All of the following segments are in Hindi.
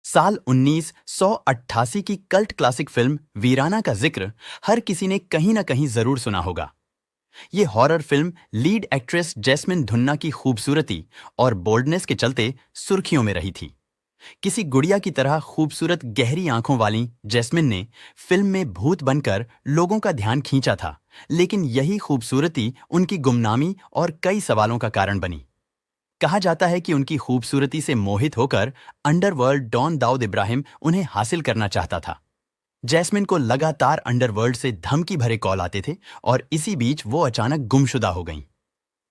साल 1988 की कल्ट क्लासिक फिल्म वीराना का जिक्र हर किसी ने कहीं ना कहीं जरूर सुना होगा। ये horror film lead actress Jasmin Dhunna की खूबसूरती और बोल्डनेस के चलते सुर्खियों में रही थी। किसी गुड़िया की तरह खूबसूरत गहरी आंखों वाली जैस्मिन ने फिल्म में भूत बनकर लोगों का ध्यान खींचा था, लेकिन यही खूबसूरती उनकी गुमनामी और कई सवालों का कारण बनी। कहा जाता है कि उनकी खूबसूरती से मोहित होकर अंडरवर्ल्ड डॉन दाऊद इब्राहिम उन्हें हासिल करना चाहता था। जैस्मिन को लगातार अंडरवर्ल्ड से धमकी भरे कॉल आते थे और इसी बीच वो अचानक गुमशुदा हो गईं।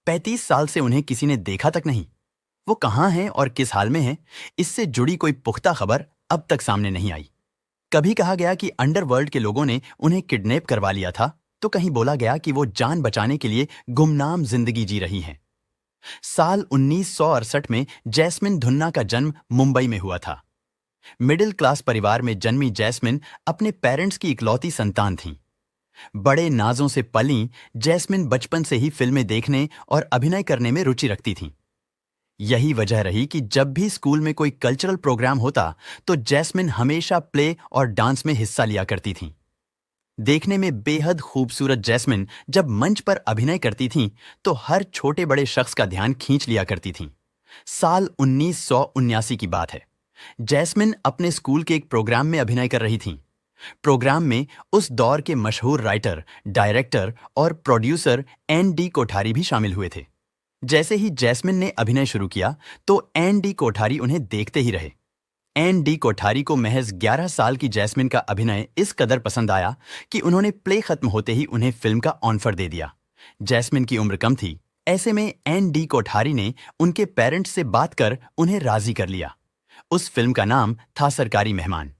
35 साल से उन्हें किसी ने देखा तक नहीं। वो कहाँ हैं और किस हाल में हैं, इससे जुड़ी कोई पुख्ता खबर अब तक सामने नहीं आई। कभी कहा गया कि अंडरवर्ल्ड के लोगों ने उन्हें किडनैप करवा लिया था, तो कहीं बोला गया कि वो जान बचाने के लिए गुमनाम जिंदगी जी रही हैं। साल 1968 में जैस्मिन धुन्ना का जन्म मुंबई में हुआ था। मिडिल क्लास परिवार में जन्मी जैस्मिन अपने पेरेंट्स की इकलौती संतान थीं। बड़े नाजों से पली जैस्मिन बचपन से ही फिल्में देखने और अभिनय करने में रुचि रखती थीं। यही वजह रही कि जब भी स्कूल में कोई कल्चरल प्रोग्राम होता, तो जैस्मिन हमेशा प्ले और डांस में हिस्सा लिया करती थीं। देखने में बेहद खूबसूरत जैस्मिन जब मंच पर अभिनय करती थीं, तो हर छोटे बड़े शख्स का ध्यान खींच लिया करती थीं। साल 1979 की बात है। जैस्मिन अपने स्कूल के एक प्रोग्राम में अभिनय कर रही थीं। प्रोग्राम में उस दौर के मशहूर राइटर, डायरेक्टर और प्रोड्यूसर एन डी कोठारी भी शामिल हुए थे। जैसे ही जैस्मिन ने अभिनय शुरू किया, तो एन डी कोठारी उन्हें देखते ही रहे। एन डी कोठारी को महज 11 साल की जैस्मिन का अभिनय इस कदर पसंद आया कि उन्होंने प्ले खत्म होते ही उन्हें फिल्म का ऑफर दे दिया। जैस्मिन की उम्र कम थी, ऐसे में एन डी कोठारी ने उनके पेरेंट्स से बात कर उन्हें राजी कर लिया। उस फिल्म का नाम था सरकारी मेहमान।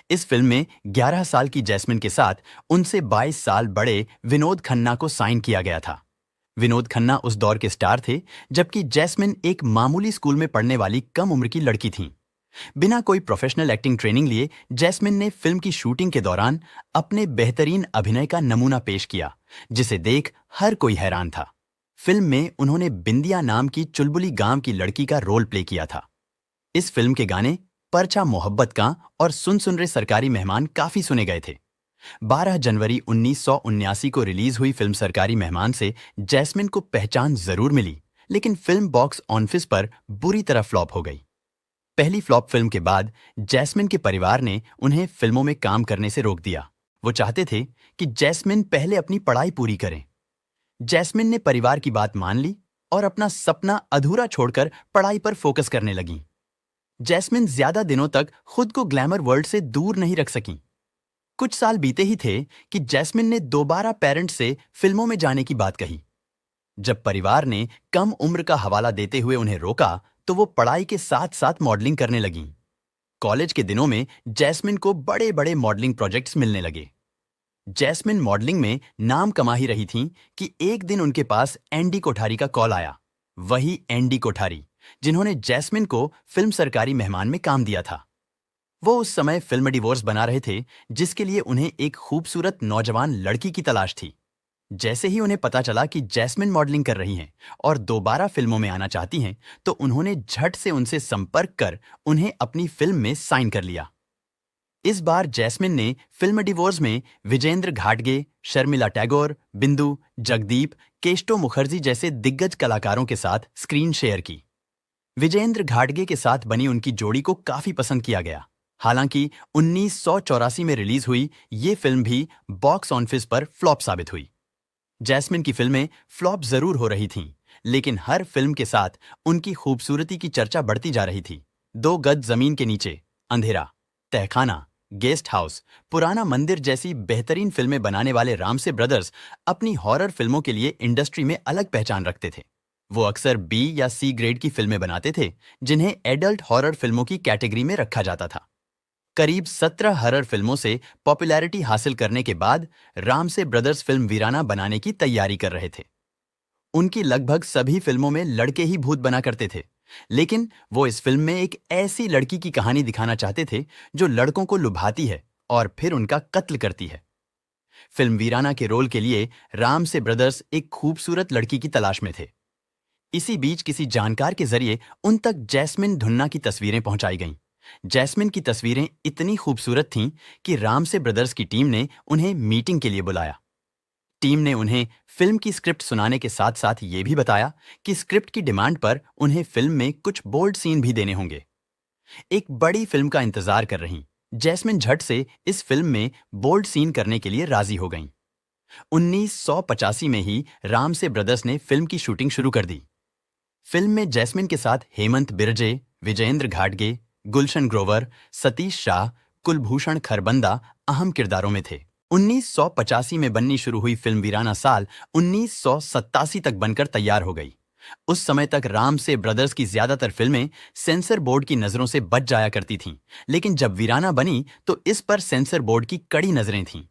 इस फिल्म में 11 साल की जैस्मिन के साथ उनसे 22 साल बड़े विनोद खन्ना को साइन किया गया था। विनोद खन्ना उस दौर के स्टार थे, जबकि जैस्मिन एक मामूली स्कूल में पढ़ने वाली कम उम्र की लड़की थीं। बिना कोई प्रोफेशनल एक्टिंग ट्रेनिंग लिए जैस्मिन ने फिल्म की शूटिंग के दौरान अपने बेहतरीन अभिनय का नमूना पेश किया, जिसे देख हर कोई हैरान था। फिल्म में उन्होंने बिंदिया नाम की चुलबुली गांव की लड़की का रोल प्ले किया था। इस फिल्म के गाने परचा मोहब्बत का और सुन रे सरकारी मेहमान काफी सुने गए थे। 12 जनवरी 1979 को रिलीज हुई फिल्म सरकारी मेहमान से जैस्मिन को पहचान जरूर मिली, लेकिन फिल्म बॉक्स ऑफिस पर बुरी तरह फ्लॉप हो गई। पहली फ्लॉप फिल्म के बाद जैस्मिन के परिवार ने उन्हें फिल्मों में काम करने से रोक दिया। वो चाहते थे कि जैस्मिन पहले अपनी पढ़ाई पूरी करें। जैस्मिन ने परिवार की बात मान ली और अपना सपना अधूरा छोड़कर पढ़ाई पर फोकस करने लगी। जैस्मिन ज्यादा दिनों तक खुद को ग्लैमर वर्ल्ड से दूर नहीं रख सकी। कुछ साल बीते ही थे कि जैस्मिन ने दोबारा पेरेंट्स से फिल्मों में जाने की बात कही। जब परिवार ने कम उम्र का हवाला देते हुए उन्हें रोका, तो वो पढ़ाई के साथ साथ मॉडलिंग करने लगीं। कॉलेज के दिनों में जैस्मिन को बड़े बड़े मॉडलिंग प्रोजेक्ट्स मिलने लगे। जैस्मिन मॉडलिंग में नाम कमा ही रही थीं कि एक दिन उनके पास एनडी कोठारी का कॉल आया। वही एनडी कोठारी जिन्होंने जैस्मिन को फिल्म सरकारी मेहमान में काम दिया था। वो उस समय फिल्म डिवोर्स बना रहे थे, जिसके लिए उन्हें एक खूबसूरत नौजवान लड़की की तलाश थी। जैसे ही उन्हें पता चला कि जैस्मिन मॉडलिंग कर रही हैं और दोबारा फिल्मों में आना चाहती हैं, तो उन्होंने झट से उनसे संपर्क कर उन्हें अपनी फिल्म में साइन कर लिया। इस बार जैस्मिन ने फिल्म डिवोर्स में विजेंद्र घाटगे, शर्मिला टैगोर, बिंदु, जगदीप, केष्टो मुखर्जी जैसे दिग्गज कलाकारों के साथ स्क्रीन शेयर की। विजेंद्र घाटगे के साथ बनी उनकी जोड़ी को काफी पसंद किया गया। हालांकि 1984 में रिलीज हुई ये फिल्म भी बॉक्स ऑफिस पर फ्लॉप साबित हुई। जैस्मिन की फिल्में फ्लॉप जरूर हो रही थीं, लेकिन हर फिल्म के साथ उनकी खूबसूरती की चर्चा बढ़ती जा रही थी। 2 गज जमीन के नीचे, अंधेरा, तहखाना, गेस्ट हाउस, पुराना मंदिर जैसी बेहतरीन फिल्में बनाने वाले रामसे ब्रदर्स अपनी हॉरर फिल्मों के लिए इंडस्ट्री में अलग पहचान रखते थे। वो अक्सर बी या सी ग्रेड की फिल्में बनाते थे, जिन्हें एडल्ट हॉरर फिल्मों की कैटेगरी में रखा जाता था। करीब 17 हॉरर फिल्मों से पॉपुलैरिटी हासिल करने के बाद रामसे ब्रदर्स फिल्म वीराना बनाने की तैयारी कर रहे थे। उनकी लगभग सभी फिल्मों में लड़के ही भूत बना करते थे, लेकिन वो इस फिल्म में एक ऐसी लड़की की कहानी दिखाना चाहते थे जो लड़कों को लुभाती है और फिर उनका कत्ल करती है। फिल्म वीराना के रोल के लिए रामसे ब्रदर्स एक खूबसूरत लड़की की तलाश में थे। इसी बीच किसी जानकार के जरिए उन तक जैस्मिन धुन्ना की तस्वीरें पहुंचाई गईं, जैस्मिन की तस्वीरें इतनी खूबसूरत थीं कि रामसे ब्रदर्स की टीम ने उन्हें मीटिंग के लिए बुलाया। टीम ने उन्हें फिल्म की स्क्रिप्ट सुनाने के साथ साथ ये भी बताया कि स्क्रिप्ट की डिमांड पर उन्हें फिल्म में कुछ बोल्ड सीन भी देने होंगे। एक बड़ी फिल्म का इंतजार कर रही जैस्मिन झट से इस फिल्म में बोल्ड सीन करने के लिए राजी हो गईं। 1985 में ही रामसे ब्रदर्स ने फिल्म की शूटिंग शुरू कर दी। फिल्म में जैस्मिन के साथ हेमंत बिरजे, विजयेंद्र घाटगे, गुलशन ग्रोवर, सतीश शाह, कुलभूषण खरबंदा अहम किरदारों में थे। 1985 में बननी शुरू हुई फिल्म वीराना साल 1987 तक बनकर तैयार हो गई। उस समय तक रामसे ब्रदर्स की ज्यादातर फिल्में सेंसर बोर्ड की नजरों से बच जाया करती थीं, लेकिन जब वीराना बनी तो इस पर सेंसर बोर्ड की कड़ी नजरें थीं।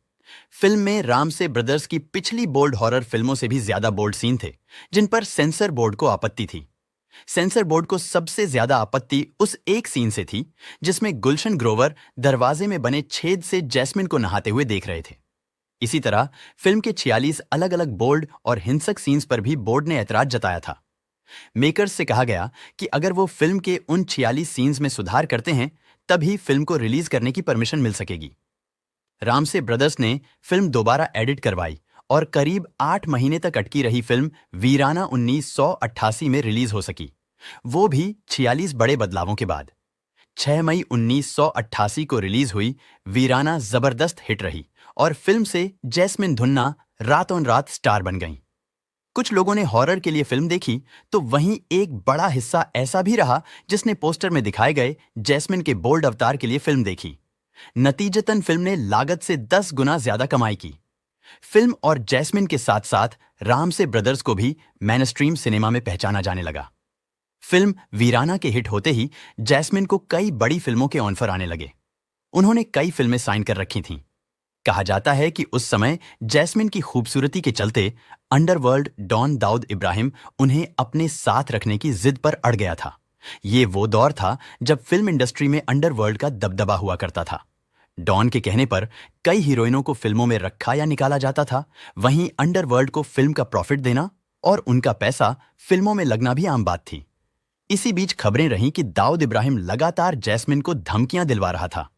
फिल्म में रामसे ब्रदर्स की पिछली बोल्ड हॉरर फिल्मों से भी ज्यादा बोल्ड सीन थे, जिन पर सेंसर बोर्ड को आपत्ति थी। सेंसर बोर्ड को सबसे ज्यादा आपत्ति उस एक सीन से थी जिसमें गुलशन ग्रोवर दरवाजे में बने छेद से जैस्मिन को नहाते हुए देख रहे थे। इसी तरह फिल्म के 46 अलग अलग बोल्ड और हिंसक सीन्स पर भी बोर्ड ने ऐतराज जताया था। मेकर्स से कहा गया कि अगर वो फिल्म के उन 46 सीन्स में सुधार करते हैं तभी फिल्म को रिलीज करने की परमिशन मिल सकेगी। रामसे ब्रदर्स ने फिल्म दोबारा एडिट करवाई और करीब 8 महीने तक अटकी रही फिल्म वीराना 1988 में रिलीज हो सकी, वो भी 46 बड़े बदलावों के बाद। 6 मई 1988 को रिलीज हुई वीराना जबरदस्त हिट रही और फिल्म से जैस्मिन धुन्ना रातों रात स्टार बन गईं। कुछ लोगों ने हॉरर के लिए फिल्म देखी तो वहीं एक बड़ा हिस्सा ऐसा भी रहा जिसने पोस्टर में दिखाए गए जैस्मिन के बोल्ड अवतार के लिए फिल्म देखी। नतीजतन फिल्म ने लागत से 10 गुना ज्यादा कमाई की। फिल्म और जैस्मिन के साथ साथ रामसे ब्रदर्स को भी मैनस्ट्रीम सिनेमा में पहचाना जाने लगा। फिल्म वीराना के हिट होते ही जैस्मिन को कई बड़ी फिल्मों के ऑफर आने लगे। उन्होंने कई फिल्में साइन कर रखी थीं। कहा जाता है कि उस समय जैस्मिन की खूबसूरती के चलते अंडरवर्ल्ड डॉन दाऊद इब्राहिम उन्हें अपने साथ रखने की जिद पर अड़ गया था। ये वो दौर था जब फिल्म इंडस्ट्री में अंडरवर्ल्ड का दबदबा हुआ करता था। डॉन के कहने पर कई हीरोइनों को फिल्मों में रखा या निकाला जाता था। वहीं अंडरवर्ल्ड को फिल्म का प्रॉफिट देना और उनका पैसा फिल्मों में लगना भी आम बात थी। इसी बीच खबरें रहीं कि दाऊद इब्राहिम लगातार जैस्मिन को धमकियां दिलवा रहा था।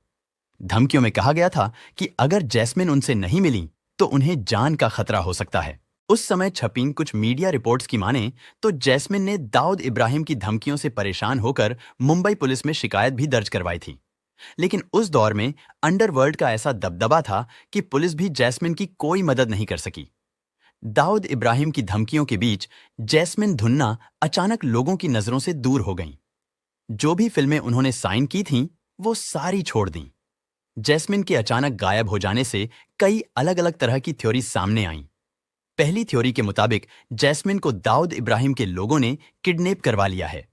धमकियों में कहा गया था कि अगर जैस्मिन उनसे नहीं मिली तो उन्हें जान का खतरा हो सकता है। उस समय छपी कुछ मीडिया रिपोर्ट्स की माने तो जैस्मिन ने दाऊद इब्राहिम की धमकियों से परेशान होकर मुंबई पुलिस में शिकायत भी दर्ज करवाई थी। लेकिन उस दौर में अंडरवर्ल्ड का ऐसा दबदबा था कि पुलिस भी जैस्मिन की कोई मदद नहीं कर सकी। दाऊद इब्राहिम की धमकियों के बीच जैस्मिन धुन्ना अचानक लोगों की नजरों से दूर हो गईं। जो भी फिल्में उन्होंने साइन की थीं, वो सारी छोड़ दीं। जैस्मिन के अचानक गायब हो जाने से कई अलग अलग तरह की थ्योरी सामने आईं। पहली थ्योरी के मुताबिक जैस्मिन को दाऊद इब्राहिम के लोगों ने किडनैप करवा लिया है।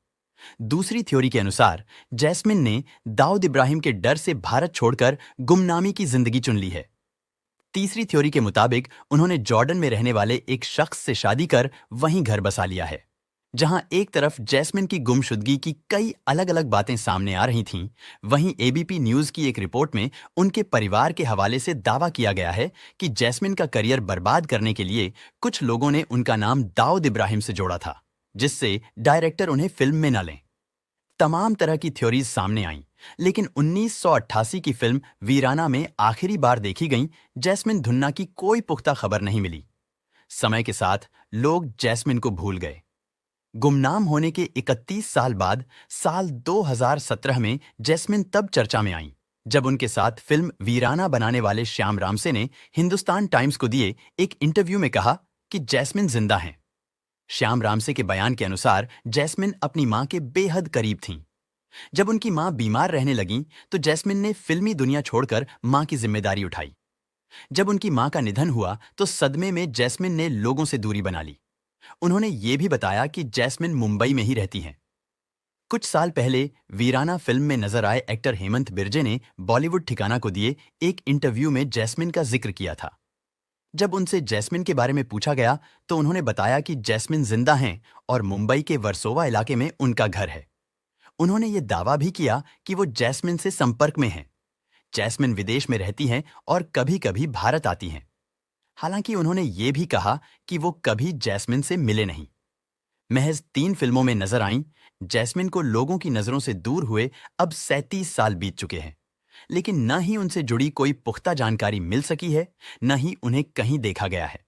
दूसरी थ्योरी के अनुसार जैस्मिन ने दाऊद इब्राहिम के डर से भारत छोड़कर गुमनामी की जिंदगी चुन ली है। तीसरी थ्योरी के मुताबिक उन्होंने जॉर्डन में रहने वाले एक शख्स से शादी कर वहीं घर बसा लिया है। जहां एक तरफ जैस्मिन की गुमशुदगी की कई अलग अलग बातें सामने आ रही थीं, वहीं एबीपी न्यूज की एक रिपोर्ट में उनके परिवार के हवाले से दावा किया गया है कि जैस्मिन का करियर बर्बाद करने के लिए कुछ लोगों ने उनका नाम दाऊद इब्राहिम से जोड़ा था, जिससे डायरेक्टर उन्हें फिल्म में न लें। तमाम तरह की थ्योरीज सामने आईं, लेकिन 1988 की फिल्म वीराना में आखिरी बार देखी गई जैस्मिन धुन्ना की कोई पुख्ता खबर नहीं मिली। समय के साथ लोग जैस्मिन को भूल गए। गुमनाम होने के 31 साल बाद साल 2017 में जैस्मिन तब चर्चा में आईं जब उनके साथ फिल्म वीराना बनाने वाले श्याम रामसे ने हिंदुस्तान टाइम्स को दिए एक इंटरव्यू में कहा कि जैस्मिन जिंदा हैं। श्याम रामसे के बयान के अनुसार जैस्मिन अपनी मां के बेहद करीब थीं। जब उनकी मां बीमार रहने लगीं तो जैस्मिन ने फिल्मी दुनिया छोड़कर मां की जिम्मेदारी उठाई। जब उनकी मां का निधन हुआ तो सदमे में जैस्मिन ने लोगों से दूरी बना ली। उन्होंने ये भी बताया कि जैस्मिन मुंबई में ही रहती हैं। कुछ साल पहले वीराना फिल्म में नजर आए एक्टर हेमंत बिरजे ने बॉलीवुड ठिकाना को दिए एक इंटरव्यू में जैस्मिन का जिक्र किया था। जब उनसे जैस्मिन के बारे में पूछा गया तो उन्होंने बताया कि जैस्मिन जिंदा हैं और मुंबई के वर्सोवा इलाके में उनका घर है। उन्होंने ये दावा भी किया कि वो जैस्मिन से संपर्क में हैं। जैस्मिन विदेश में रहती हैं और कभी कभी भारत आती हैं। हालांकि उन्होंने ये भी कहा कि वो कभी जैस्मिन से मिले नहीं। महज 3 फिल्मों में नजर आईं, जैस्मिन को लोगों की नजरों से दूर हुए अब 37 साल बीत चुके हैं, लेकिन न ही उनसे जुड़ी कोई पुख्ता जानकारी मिल सकी है, न ही उन्हें कहीं देखा गया है।